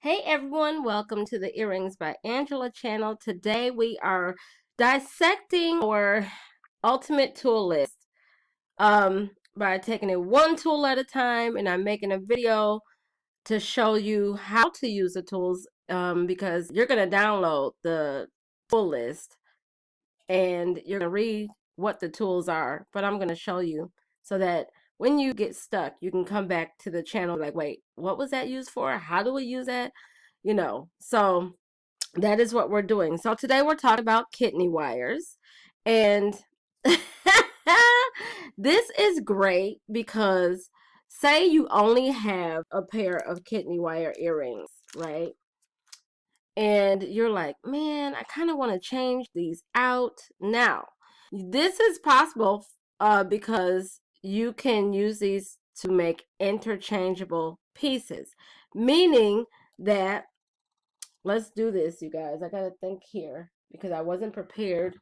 Hey everyone, welcome to the Earrings by Angela channel. Today we are dissecting our ultimate tool list by taking it one tool at a time, and I'm making a video to show you how to use the tools because you're going to download the tool list and you're going to read what the tools are, but I'm going to show you so that when you get stuck, you can come back to the channel like, wait, what was that used for? How do we use that? So that is what we're doing. So today we're talking about kidney wires. And this is great because say you only have a pair of kidney wire earrings, right? And you're like, man, I kind of want to change these out. Now, this is possible because you can use these to make interchangeable pieces, meaning that let's do this, you guys. I gotta think here because I wasn't prepared.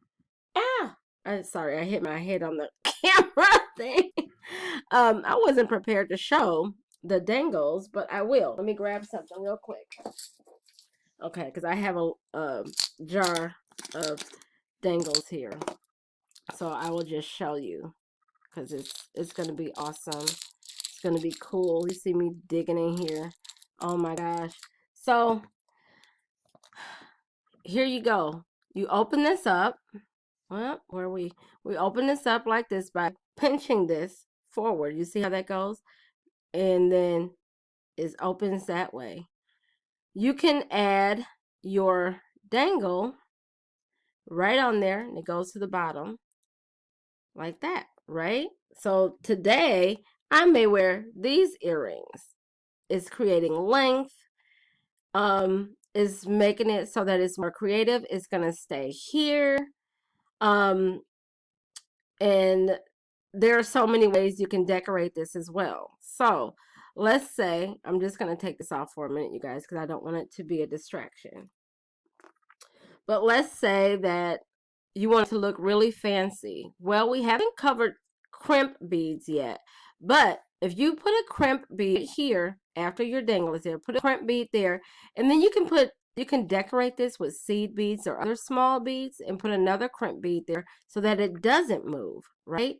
Sorry, I hit my head on the camera thing. I wasn't prepared to show the dangles, but I will. Let me grab something real quick. Okay, because I have a jar of dangles here, so I will just show you because it's gonna be awesome. It's gonna be cool. You see me digging in here. Oh my gosh. So here you go. You open this up. Well, we open this up like this by pinching this forward. You see how that goes? And then it opens that way. You can add your dangle right on there and it goes to the bottom like that, right? So today I may wear these earrings. It's creating length, is making it so that it's more creative. It's gonna stay here. And there are so many ways you can decorate this as well. So let's say, I'm just going to take this off for a minute, you guys, because I don't want it to be a distraction. But let's say that you want to look really fancy. Well, we haven't covered crimp beads yet, but if you put a crimp bead here after your dangle is there, put a crimp bead there, and then you can decorate this with seed beads or other small beads and put another crimp bead there so that it doesn't move, right?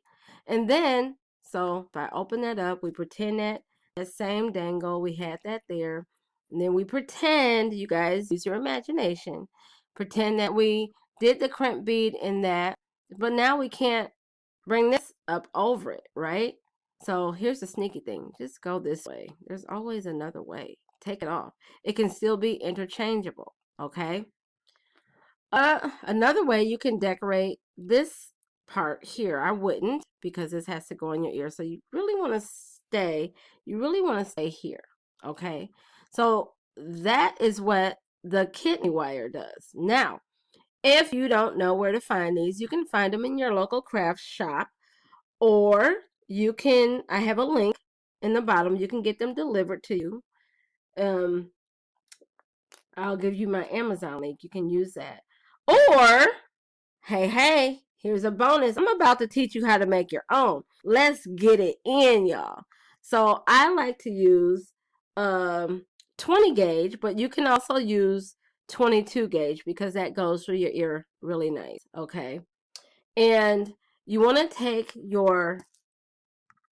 And then, so if I open that up, we pretend that same dangle, we had that there. And then we pretend, you guys use your imagination, pretend that we did the crimp bead in that, but now we can't bring this up over it, right? So here's the sneaky thing. Just go this way. There's always another way. Take it off. It can still be interchangeable, okay? Another way you can decorate this part here. I wouldn't because this has to go in your ear. So you really want to stay here, okay? So that is what the kidney wire does. Now, if you don't know where to find these, you can find them in your local craft shop, or you can, I have a link in the bottom, you can get them delivered to you. I'll give you my Amazon link. You can use that. Or, hey, here's a bonus. I'm about to teach you how to make your own. Let's get it in, y'all. So I like to use 20 gauge, but you can also use 22 gauge because that goes through your ear really nice, okay? And you want to take your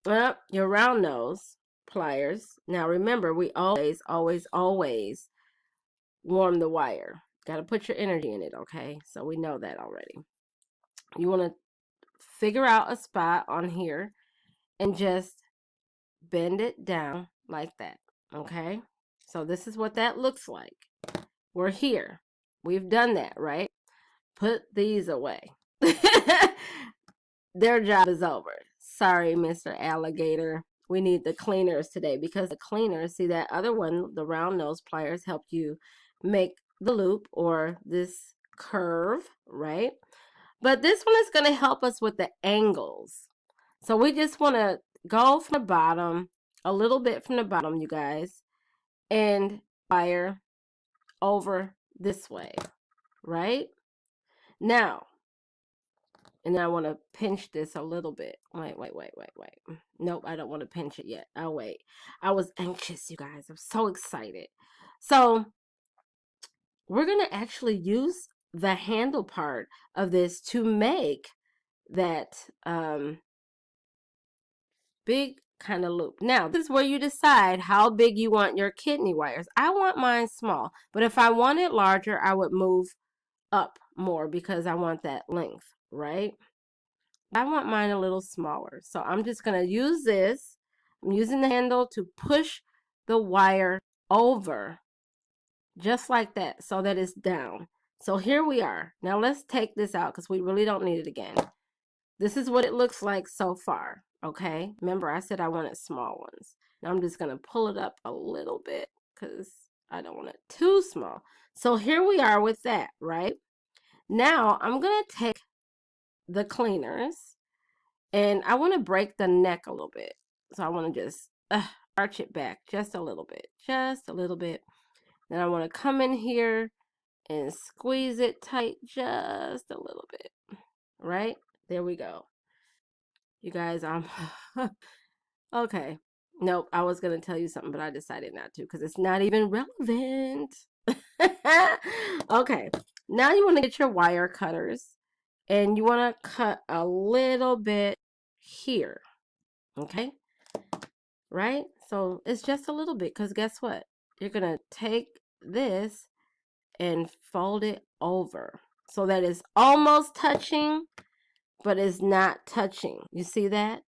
round nose pliers. Now remember, we always warm the wire. Got to put your energy in it, okay? So we know that already. You want to figure out a spot on here and just bend it down like that, okay? So this is what that looks like. We're here. We've done that, right? Put these away. Their job is over. Sorry, Mr. Alligator. We need the cleaners today because the cleaners, see that other one, the round nose pliers, help you make the loop or this curve, right? But this one is going to help us with the angles. So we just want to go from the bottom, a little bit from the bottom, you guys, and wire over this way, right? Now, and I want to pinch this a little bit. Wait. Nope, I don't want to pinch it yet. I'll wait. I was anxious, you guys. I'm so excited. So we're going to actually use the handle part of this to make that big kind of loop. Now, this is where you decide how big you want your kidney wires. I want mine small, but if I want it larger, I would move up more because I want that length, right? I want mine a little smaller. So I'm just going to use this. I'm using the handle to push the wire over just like that so that it's down. So here we are. Now let's take this out because we really don't need it again. This is what it looks like so far. Okay. Remember I said I wanted small ones. Now I'm just going to pull it up a little bit because I don't want it too small. So here we are with that, right? Now I'm going to take the cleaners and I want to break the neck a little bit. So I want to just arch it back just a little bit. Just a little bit. Then I want to come in here and squeeze it tight just a little bit. Right? There we go. You guys, okay. Nope, I was going to tell you something, but I decided not to because it's not even relevant. Okay. Now you want to get your wire cutters and you want to cut a little bit here. Okay? Right? So it's just a little bit because guess what? You're going to take this and fold it over so that it's almost touching, but it's not touching. You see that?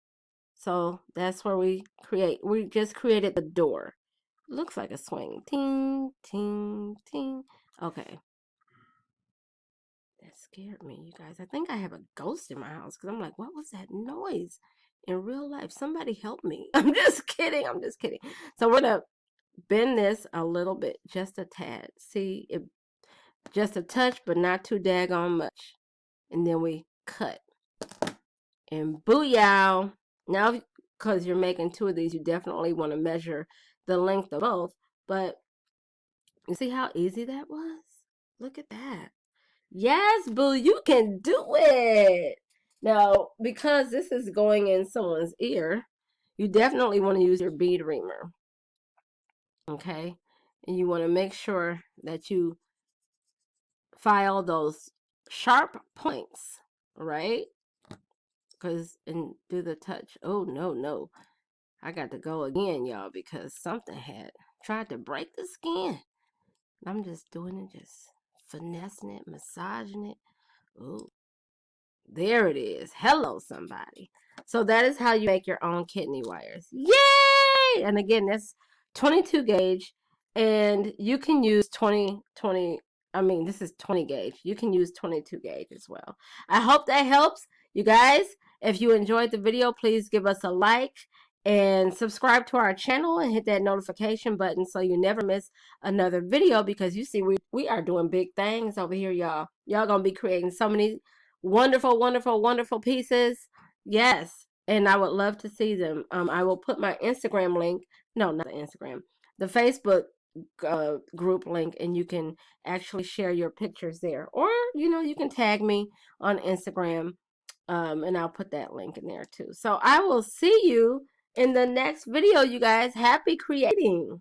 So that's where we just created the door. Looks like a swing. Ting, ting, ting. Okay. That scared me, you guys. I think I have a ghost in my house because I'm like, what was that noise in real life? Somebody help me. I'm just kidding. I'm just kidding. So we're going to bend this a little bit, just a tad. See, it just a touch, but not too daggone much. And then we cut. And booyah! Now, because you're making two of these, you definitely want to measure the length of both. But you see how easy that was? Look at that. Yes, boo, you can do it. Now, because this is going in someone's ear, you definitely want to use your bead reamer. Okay? And you want to make sure that you file those sharp points, right? And do the touch. Oh, no. I got to go again, y'all, because something had tried to break the skin. I'm just doing it, just finessing it, massaging it. Ooh, there it is. Hello, somebody. So that is how you make your own kidney wires. Yay! And again, that's 22 gauge, and you can use 20. This is 20 gauge. You can use 22 gauge as well. I hope that helps. You guys, if you enjoyed the video, please give us a like and subscribe to our channel and hit that notification button so you never miss another video, because you see we are doing big things over here, y'all. Y'all gonna be creating so many wonderful pieces. Yes, and I would love to see them. I will put my Instagram link. No, not the Instagram. The Facebook group link, and you can actually share your pictures there, or you can tag me on Instagram, and I'll put that link in there too. So I will see you in the next video, you guys. Happy creating.